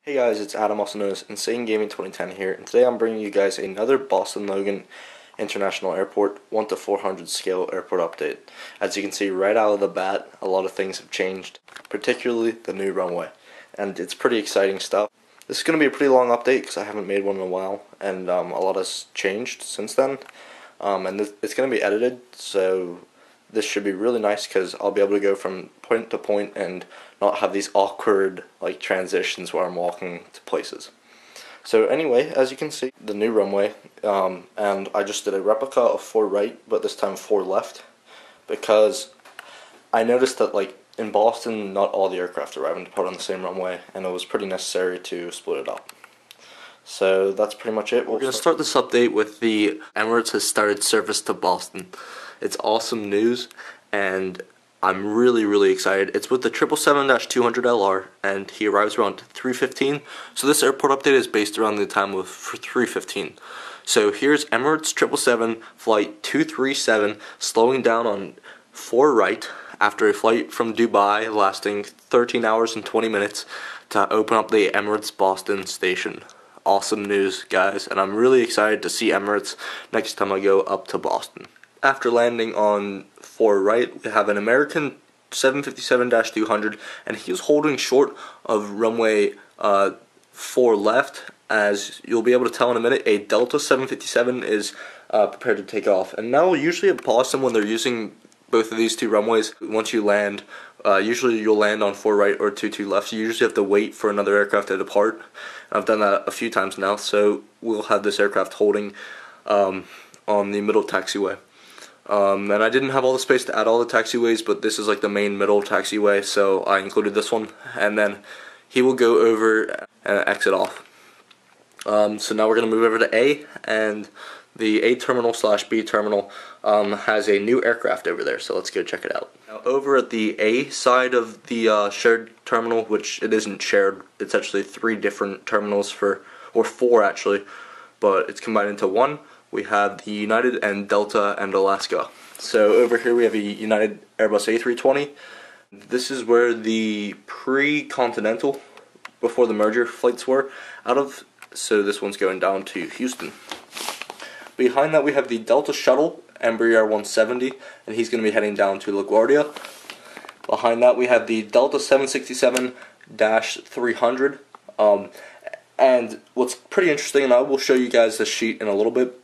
Hey guys, it's Adam, also known as Insane Gaming 2010 here, and today I'm bringing you guys another Boston Logan International Airport 1 to 400 scale airport update. As you can see right out of the bat, a lot of things have changed, particularly the new runway, and it's pretty exciting stuff. This is going to be a pretty long update because I haven't made one in a while, and a lot has changed since then, and it's going to be edited, so this should be really nice because I'll be able to go from point to point and not have these awkward transitions where I'm walking to places. So anyway, as you can see, the new runway, and I just did a replica of 4 right, but this time 4 left, because I noticed that in Boston, not all the aircraft arrive and depart on the same runway, and it was pretty necessary to split it up. So that's pretty much it. We're going to start this update with the Emirates has started service to Boston. It's awesome news, and I'm really excited. It's with the 777-200LR, and he arrives around 3:15. So this airport update is based around the time of 3:15. So here's Emirates 777 flight 237 slowing down on 4 right after a flight from Dubai lasting 13 hours and 20 minutes to open up the Emirates Boston station. Awesome news, guys, and I'm really excited to see Emirates next time I go up to Boston. After landing on 4 right, we have an American 757-200, and he was holding short of runway 4 left. As you'll be able to tell in a minute, a Delta 757 is prepared to take off. And now, usually at Boston, when they're using both of these two runways, once you land, usually you'll land on 4 right or 2 left. You usually have to wait for another aircraft to depart. I've done that a few times now, so we'll have this aircraft holding on the middle taxiway. And I didn't have all the space to add all the taxiways, but this is the main middle taxiway, so I included this one. And then he will go over and exit off. So now we're going to move over to A, and the A terminal / B terminal has a new aircraft over there, so let's go check it out. Now over at the A side of the shared terminal, which it isn't shared, it's actually 3 different terminals or 4 actually, but it's combined into one. We have the United and Delta and Alaska. So over here we have a United Airbus A320. This is where the pre-continental, before the merger, flights were out of. So this one's going down to Houston. Behind that we have the Delta Shuttle Embraer 170, and he's going to be heading down to LaGuardia. Behind that we have the Delta 767-300. And what's pretty interesting, and I will show you guys this sheet in a little bit,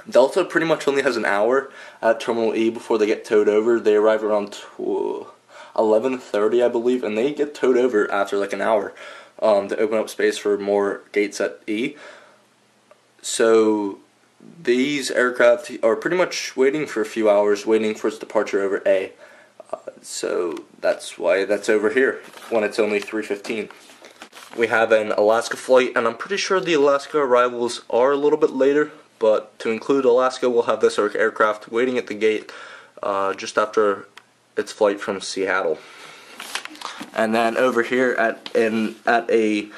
Delta pretty much only has an hour at Terminal E before they get towed over. They arrive around 11:30, I believe, and they get towed over after an hour to open up space for more gates at E. So these aircraft are pretty much waiting for a few hours, waiting for its departure over A. So that's why that's over here when it's only 3:15. We have an Alaska flight, and I'm pretty sure the Alaska arrivals are a little bit later. But to include Alaska, we'll have this aircraft waiting at the gate just after its flight from Seattle. And then over here at a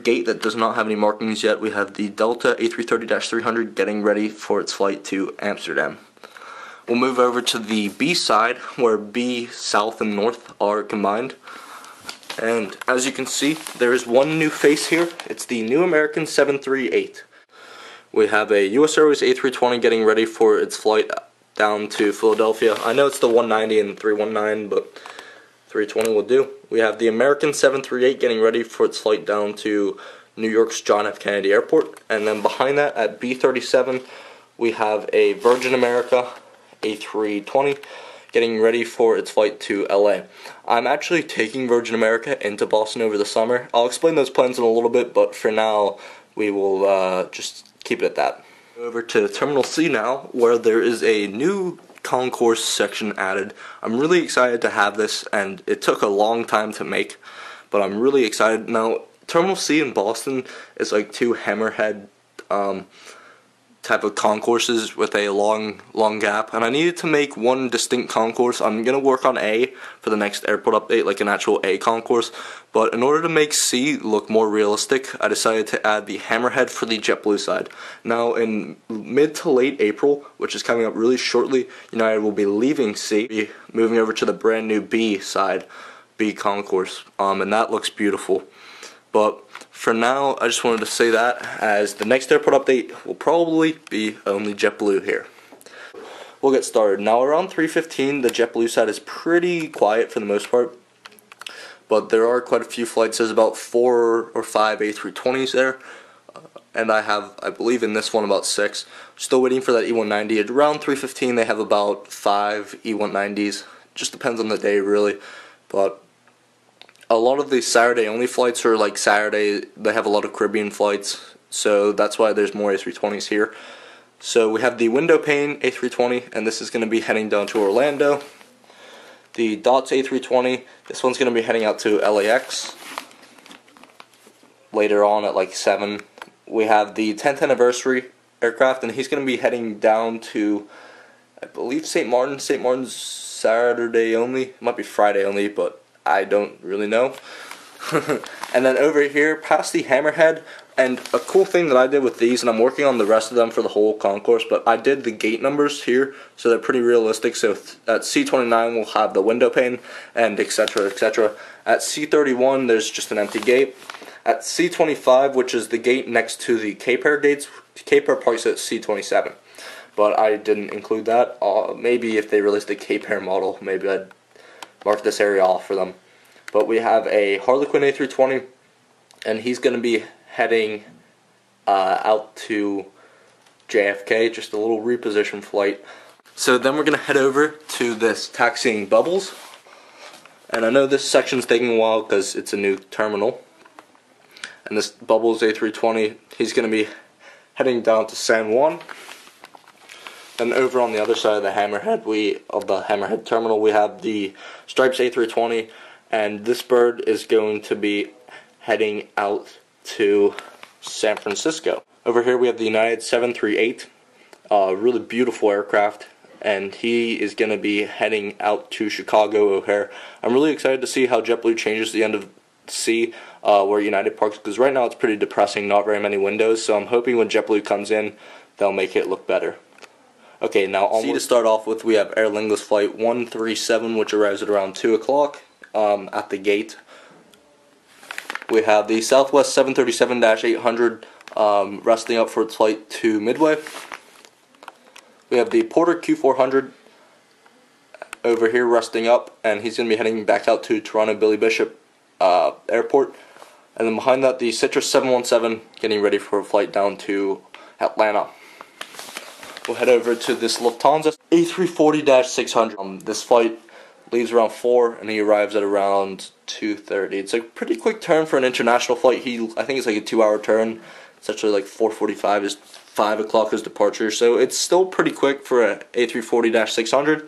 gate that does not have any markings yet, we have the Delta A330-300 getting ready for its flight to Amsterdam. We'll move over to the B side, where B, South, and North are combined. And as you can see, there is one new face here. It's the new American 738. We have a US Airways A320 getting ready for its flight down to Philadelphia. I know it's the 190 and 319, but 320 will do. We have the American 738 getting ready for its flight down to New York's John F. Kennedy Airport. And then behind that, at B37, we have a Virgin America A320 getting ready for its flight to LA. I'm actually taking Virgin America into Boston over the summer. I'll explain those plans in a little bit, but for now, we will just keep it at that. Over to Terminal C now, where there is a new concourse section added. I'm really excited to have this, and it took a long time to make, but I'm really excited. Now, Terminal C in Boston is 2 hammerhead type of concourses with a long gap, and I needed to make one distinct concourse. I'm going to work on A for the next airport update, an actual A concourse, but in order to make C look more realistic, I decided to add the hammerhead for the JetBlue side. Now in mid to late April, which is coming up really shortly, United will be leaving C, moving over to the brand new B side, B concourse, and that looks beautiful. But for now, I just wanted to say that, as the next airport update will probably be only JetBlue here. We'll get started. Now around 3:15, the JetBlue side is pretty quiet for the most part, but there are quite a few flights. There's about 4 or 5 A320s there, and I believe in this one about 6. Still waiting for that E190. At around 3:15, they have about 5 E190s. Just depends on the day, really. But a lot of the Saturday only flights are like Saturday. They have a lot of Caribbean flights, so that's why there's more A320s here. So we have the window pane A320, and this is going to be heading down to Orlando. The Dots A320, this one's going to be heading out to LAX later on at like 7. We have the 10th anniversary aircraft, and he's going to be heading down to, I believe, St. Martin. St. Martin's Saturday only. It might be Friday only, but I don't really know. And then over here, past the Hammerhead, and a cool thing that I did with these, and I'm working on the rest of them for the whole concourse, but I did the gate numbers here, so they're pretty realistic. So at C29 we'll have the window pane, and etc, etc. At C31 there's just an empty gate. At C25, which is the gate next to the Cape-Air gates, Cape-Air parks at C27, but I didn't include that. Maybe if they released the Cape-Air model, maybe I'd mark this area off for them. But we have a Harlequin A320, and he's going to be heading out to JFK, just a little reposition flight. So then we're going to head over to this taxiing Bubbles, and I know this section's taking a while because it's a new terminal. And this Bubbles A320, he's going to be heading down to San Juan. And over on the other side of the Hammerhead terminal, we have the Stripes A320, and this bird is going to be heading out to San Francisco. Over here we have the United 738, really beautiful aircraft, and he is going to be heading out to Chicago O'Hare. I'm really excited to see how JetBlue changes the end of C where United parks, because right now it's pretty depressing, not very many windows, so I'm hoping when JetBlue comes in, they'll make it look better. Okay, now on to start off with, we have Aer Lingus Flight 137, which arrives at around 2 o'clock at the gate. We have the Southwest 737-800 resting up for its flight to Midway. We have the Porter Q400 over here resting up, and he's going to be heading back out to Toronto Billy Bishop Airport. And then behind that, the Citrus 717 getting ready for a flight down to Atlanta. We'll head over to this Lufthansa A340-600. This flight leaves around 4 and he arrives at around 2:30. It's a pretty quick turn for an international flight. I think it's like a 2-hour turn. It's actually like 4:45 is 5 o'clock his departure, so it's still pretty quick for an A340-600.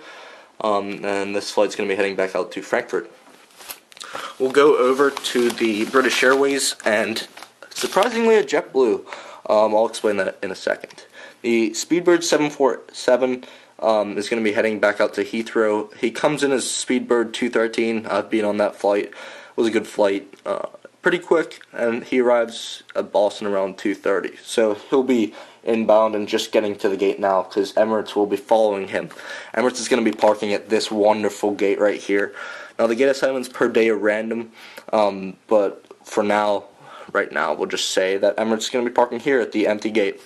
And this flight's going to be heading back out to Frankfurt. We'll go over to the British Airways and surprisingly a JetBlue. I'll explain that in a second. The Speedbird 747 is going to be heading back out to Heathrow. He comes in as Speedbird 213. I've been on that flight. It was a good flight. Pretty quick, and he arrives at Boston around 2:30. So he'll be inbound and just getting to the gate now, because Emirates will be following him. Emirates is going to be parking at this wonderful gate right here. Now the gate assignments per day are random, but for now, right now, we'll just say that Emirates is going to be parking here at the empty gate.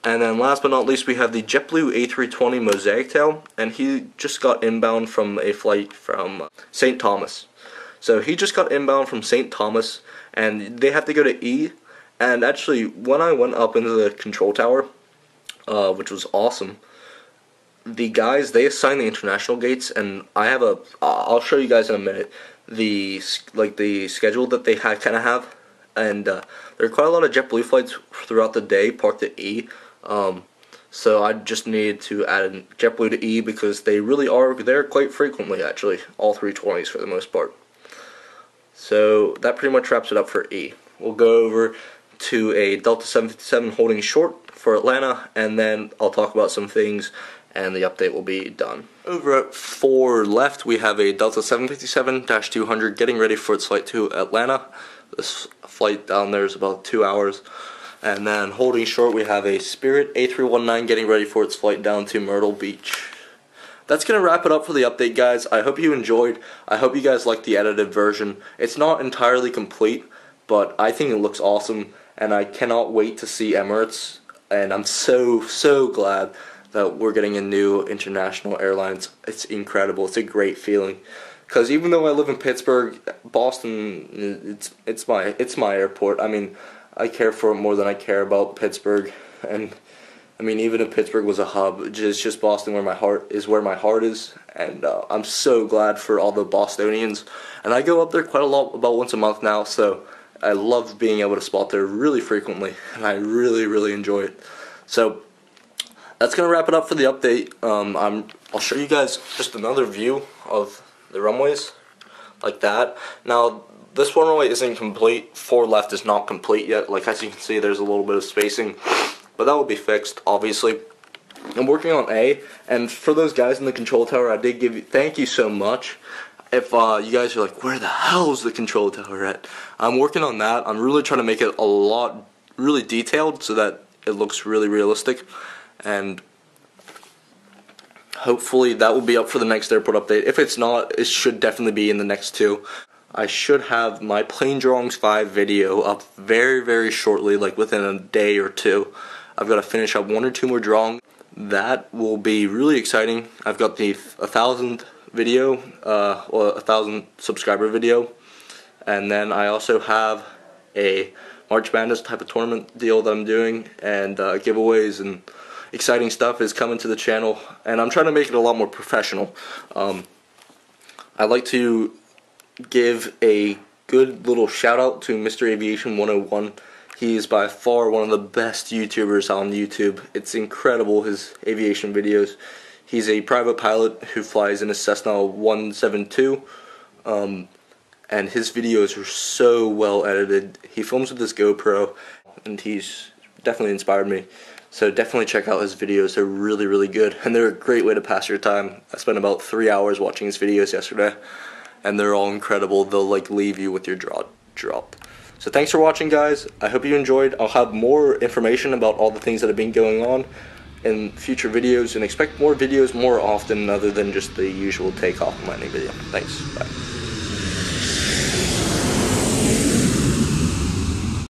And then last but not least, we have the JetBlue A320 Mosaic Tail, and he just got inbound from a flight from St. Thomas. So he just got inbound from St. Thomas, and they have to go to E. And actually, when I went up into the control tower, which was awesome, the guys, they assign the international gates, and I have I'll show you guys in a minute the schedule that they kind of have, and there are quite a lot of JetBlue flights throughout the day parked at E. So I just needed to add JetBlue to E because they really are there quite frequently, actually, all 320s for the most part. So that pretty much wraps it up for E. We'll go over to a Delta 757 holding short for Atlanta, and then I'll talk about some things and the update will be done. Over at 4 left, we have a Delta 757-200 getting ready for its flight to Atlanta. This flight down there is about 2 hours. And then holding short, we have a Spirit A319 getting ready for its flight down to Myrtle Beach. that's going to wrap it up for the update, guys. I hope you enjoyed. I hope you guys liked the edited version. It's not entirely complete, but I think it looks awesome, and I cannot wait to see Emirates, and I'm so glad that we're getting a new international airline. It's incredible. It's a great feeling. Because even though I live in Pittsburgh, Boston, it's my airport. I mean, I care for it more than I care about Pittsburgh. And I mean, even if Pittsburgh was a hub, it's just Boston where my heart is. And I'm so glad for all the Bostonians. And I go up there quite a lot, about once a month now. So I love being able to spot there really frequently, and I really enjoy it. So that's gonna wrap it up for the update. I'll show you guys just another view of the runways, like that. Now, this one runway isn't complete. 4 left is not complete yet. Like, as you can see, there's a little bit of spacing, but that will be fixed, obviously. I'm working on A, and for those guys in the control tower, I did give you, thank you so much. If you guys are like, where the hell is the control tower at? I'm working on that. I'm really trying to make it really detailed so that it looks really realistic, and hopefully that will be up for the next airport update. If it's not, it should definitely be in the next 2. I should have my Plane Drawings 5 video up very shortly, like within a day or 2. I've got to finish up 1 or 2 more drawings. That will be really exciting. I've got the 1,000 video, or 1,000 subscriber video, and then I also have a March Madness type of tournament deal that I'm doing, and giveaways and exciting stuff is coming to the channel, and I'm trying to make it a lot more professional. I'd like to give a good little shout out to Mr. Aviation 101. He is by far one of the best YouTubers on YouTube. It's incredible, his aviation videos. He's a private pilot who flies in a Cessna 172, and his videos are so well edited. He films with his GoPro, and he's definitely inspired me. So definitely check out his videos. They're really good, and they're a great way to pass your time. I spent about 3 hours watching his videos yesterday, and they're all incredible. They'll like leave you with your jaw dropped. So thanks for watching, guys. I hope you enjoyed. I'll have more information about all the things that have been going on in future videos, and expect more videos more often other than just the usual takeoff and landing video. Thanks. Bye.